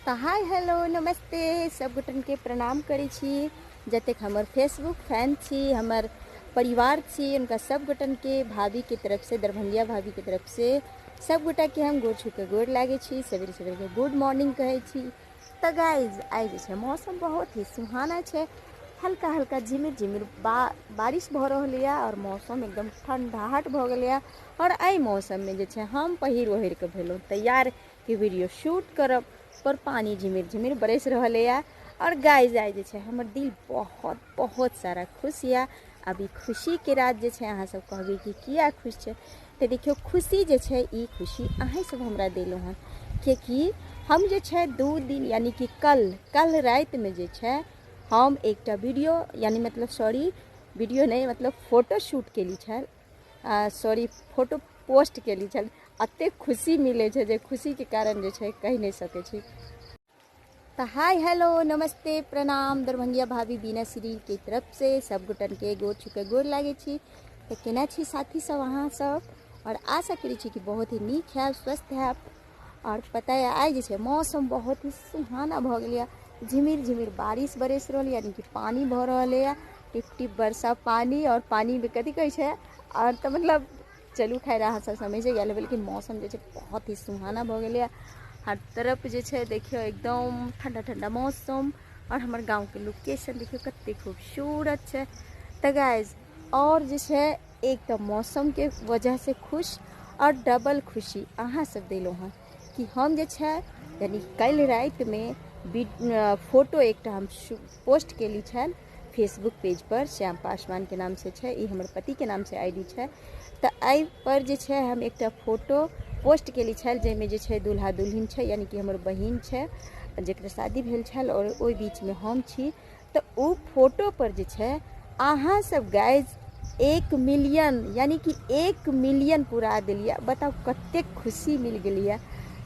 तो hi hello नमस्ते सब गोटन के प्रणाम करी छी। जतेक हमर फेसबुक फैन छी, हमर परिवार छी, उनका सब गोटन के भाभी की तरफ से, दरभंगिया भाभी की तरफ से सब गोटा के हम गोड़ छू के गोड़ लागे छी, सवेरे सवेरे के गुड मॉर्निंग कहे छी। तो गाइज आई जे छे मौसम बहुत ही सुहाना छे, हल्का हल्का झिमिर झिमिर बारिश भ रहल है और मौसम एकदम ठंडाहट भ गल है। और आई मौसम में जे छे हम पहिर ओहिर के भेलौं तैयार कि वीडियो शूट करब, पर पानी झिमिर झिमिर बरस रहल है। और गाइज आई जे छे हमर दिल बहुत बहुत सारा खुश है। अभी खुशी के रात जे छे अहाँ सब कहबे कि किया खुश छे, तो देखियो खुशी जे छे ई खुशी अहें सब हमरा देलो हन, क्योंकि हम जे छे 2 दिन यानी कि कल रात में जे छे हम एक वीडियो यानी मतलब वीडियो नहीं मतलब फोटो शूट के लिए छल, फोटो पोस्ट के लिए छल। अते खुशी मिले छे जे खुशी के कारण जे छे कह नहीं सके छी। तो हाय हेलो नमस्ते प्रणाम दरभंगिया भाभी बीना श्री की तरफ से सब गुटन के गोड़ छुके गोड़ लागे छी। तो केना छी साथी सब अहाँ सब, और आशा करी छी कि बहुत ही नीक है, स्वस्थ है। और पता है आज जे मौसम बहुत ही सुहाना भ गया, झिमिर झिमिर बारिश बरस रही यानी कि पानी भ रहा है, टिप टिप बरसा पानी। और पानी में कथी कहे छे और तो मतलब चलू खैर अहाँ सब समझे गए, लेकिन मौसम जो बहुत ही सुहाना भ गया। हर तरफ जो है देखियो एकदम ठंडा ठंडा मौसम, और हमारे गांव के लोकेशन देखियो कते खूबसूरत है। तो गाइज और जो है एक तो मौसम के वजह से खुश और डबल खुशी अहाँ सब दिलो हैं कि हम जे है यानी कल रात में फोटो एक हम पोस्ट के छल फेसबुक पेज पर, श्याम पासवान के नाम से है, ये हमारे पति के नाम से आईडी है। तो आई पर जे है हम एक फोटो पोस्ट के लिए छल जेमें जे है दूल्हा दुल्हन है यानी कि हमर बहिन है जकर शादी भेल छल, और ओई बीच में हम छी। तो वो फोटो पर जे है अहाँ सब गाइज 1 मिलियन यानी कि 1 मिलियन पूरा दिलिया। बताओ कते खुशी मिल गई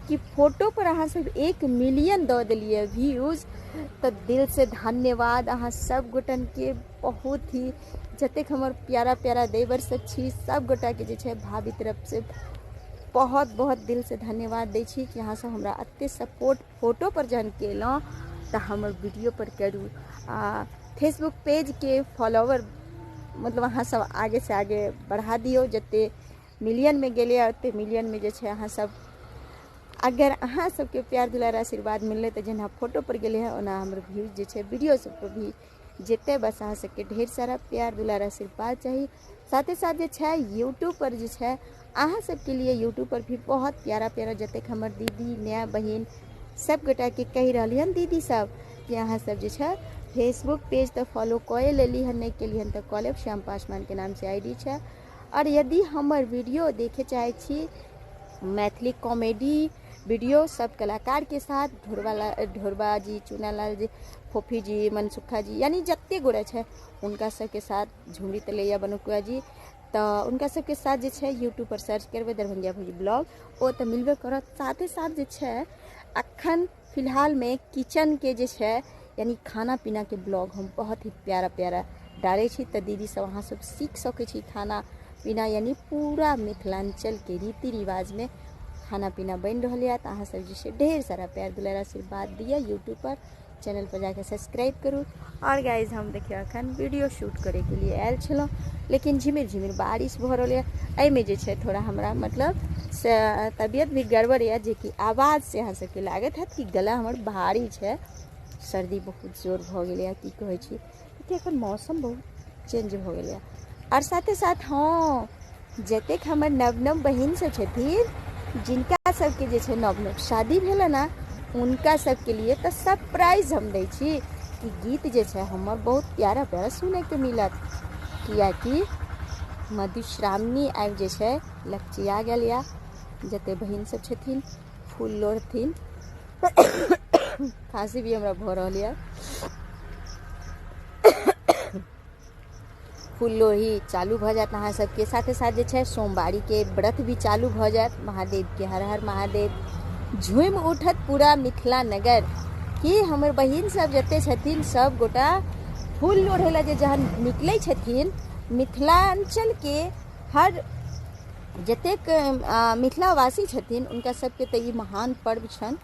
कि फोटो पर अहाँ सब 1 मिलियन दे दिलिए व्यूज। तो दिल से धन्यवाद अहाँ सब गोटन के, बहुत ही जतेक हमर प्यारा प्यारा देवर सब छी सब गोटा के जे है भाभी तरफ से बहुत बहुत दिल से धन्यवाद दै छी कि अहाँ सब हमरा अते सपोर्ट फोटो पर जहन केलौं तो हमर वीडियो पर करूँ। फेसबुक पेज के फॉलोवर मतलब अहाँ सब आगे से आगे बढ़ा दियो, जते मिलियन में गेलिए उते मिलियन में जे है अहाँ सब अगर अहाँ सबके प्यार दुलार आशीर्वाद मिलले तो जेना फोटो पर गेले है ओना हमर व्यूज जे है वीडियो सब पर भी जेते। बस अहाँ सबके ढेर सारा प्यार दुलार आशीर्वाद चाहिए। साथ ही साथ जे है यूट्यूब पर जे है अहाँ सबके लिए यूट्यूब पर भी बहुत प्यारा प्यारा जतेक हमर दीदी नया बहन सब गोटा के कह रही हन दीदी सब कि अहाँ सब जे है फेसबुक पेज तो फॉलो कए लेली हन, नहीं के लिए तो कऽ लेब, श्याम पासवान के नाम से आईडी है। और यदि हमर वीडियो देखे चाहे छी मैथिली कॉमेडी वीडियो सब कलाकार के साथ, ढोरबा जी, चूनालाल जी, फोफी जी, मनसुखा जी यानी जत्ते गोरे है उनका सबके साथ, झुमरी तलैया बनुकुआ जी, तो उनका सबके साथ जे है यूट्यूब पर सर्च करबे दरभंगिया भाभी ब्लॉग वो तो मिलबे करत। साथ ही साथ जे है अखन फिलहाल में किचन के जे है यानी खाना पीना के ब्लॉग हम बहुत ही प्यारा प्यारा डाले छी। तो दीदी सब अहाँ सब सीख सके छी खाना पीना यानी पूरा मिथिलांचल के रीति रिवाज में खाना पीना बन रहा है। तो अहाँ सब जैसे ढेर सारा प्यार दुलार आशीर्वाद दिया, यूट्यूब पर चैनल पर जाकर सब्सक्राइब करूँ। और गाइज हम देखिए अखन वीडियो शूट करे के लिए आयल छलौं, लेकिन झिमिर झिमिर बारिश भ रहा है, एहिमे जे छै थोड़ा हमरा मतलब तबियत भी गड़बड़ है, जे कि आवाज़ से अहाँ सबके लागत है कि गला हमर भारी है, सर्दी बहुत जोर भ गेल है की कहै छी, कि एखन मौसम बहुत चेंज भ गेल है। और साथ ही साथ हाँ जतेक हमर नव नव बहिन सब छथिन जिनका सबके जे छै नव नव शादी भेल ना, उनका सबके लिए तो सरप्राइज हम दै छी कि गीत जे छै हमर बहुत प्यारा प्यारा सुने के मिलत, कियाकि मधुश्रावणी आबि जे छै लपचिया गेल या, जते बहिन सब छथिन फूल लोढ़थिन खांसी भी हमरा भ रहल है, फूल लोढ़ी चालू भ जात अहाँ सबके। साथ साथ जे छै सोमवारी के व्रत भी चालू भ जात, महादेव के हर हर महादेव झूम उठत पूरा मिथिला नगर कि हमर बहिन सब जते छथिन सब गोटा फूल लोढ़े ला जे जहन निकले छथिन, मिथिलांचल के हर जतेक मिथिलावासी छथिन उनका सबके तो ये महान पर्व छन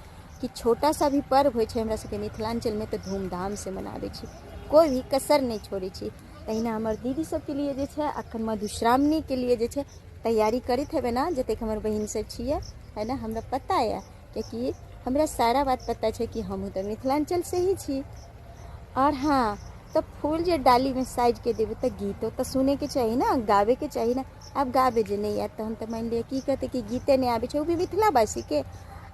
कि छोटा सा भी पर्व होइ छै हमरा सबके मिथिलांचल में तो धूमधाम से मनाबै छी, कोई भी कसर नहीं छोड़े छी। तहिना हमर दीदी सबके लिए जे छै अखन मधुश्रावणी के लिए जे छै तैयारी करैत हेबै ना, जतेक हमर बहिन सब छियै, है ना, हमरा पता है, क्योंकि हमरा सारा बात पता है कि हम तो मिथिलांचल से ही छी। और हाँ, तो फूल जो डाली में साइज के देवे तो गीतो तो सुने के चाहिए ना, गावे के चाहिए ना। अब गावे जे नहीं आए तो हम तो मान लिया की कहते कि गीते नहीं आवे, वो भी मिथिलावासी के।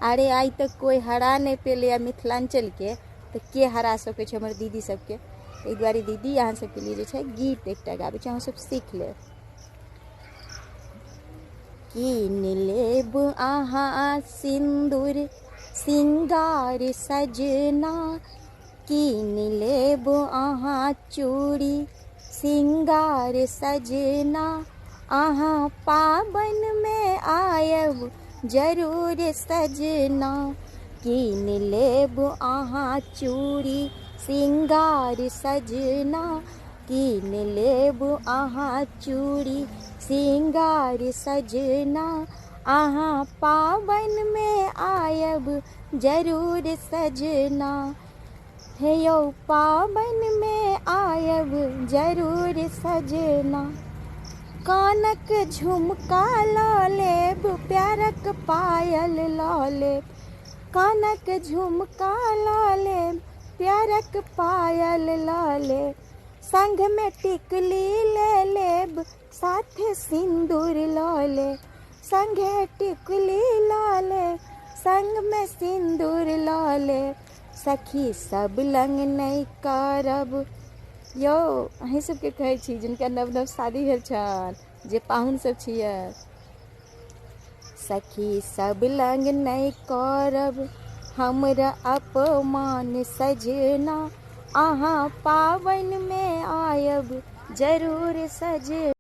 अरे आई तक कोई हरा नहीं पेले मिथिलांचल के, तो के हरा सके हमर दीदी सबके। ताहि दुआरे दीदी अहाँ सबके लिए जे छै गीत एकटा गावे छै, अहाँ सब सीख ले। कीन लेब अहाँ सिंदूर सिंगार सजना, कीन लेब अहाँ चूड़ी सिंगार सजना, अहाँ पाबन में आयब जरूर सजना, कीन लेब अहाँ चूड़ी सिंगार सजना, कीन लेब अहाँ चूड़ी सिंगार सजना, अहाँ पाबन में आयब जरूर सजना, हे यौ पाबन में आयब जरूर सजना। कानक झुमका लऽ लेब प्यारक पायल लऽ लेब, कानक झुमका लऽ लेब प्यारक पायल लऽ लेब, संग में टिकली ले लेब साथे सिंदूर लऽ लेब, संगे टिकली लऽ लेब संग में सिंदूर लऽ लेब, सखी सब लंग नहीं करब। यौ अहीं सबके कहै छी जिनका नव नव शादी भेल छन, जे पाहुन सब छियै, सखी सब लंग नहीं करब हमरा अपमान सजना, अहाँ पाबन में आयब जरूर सजना।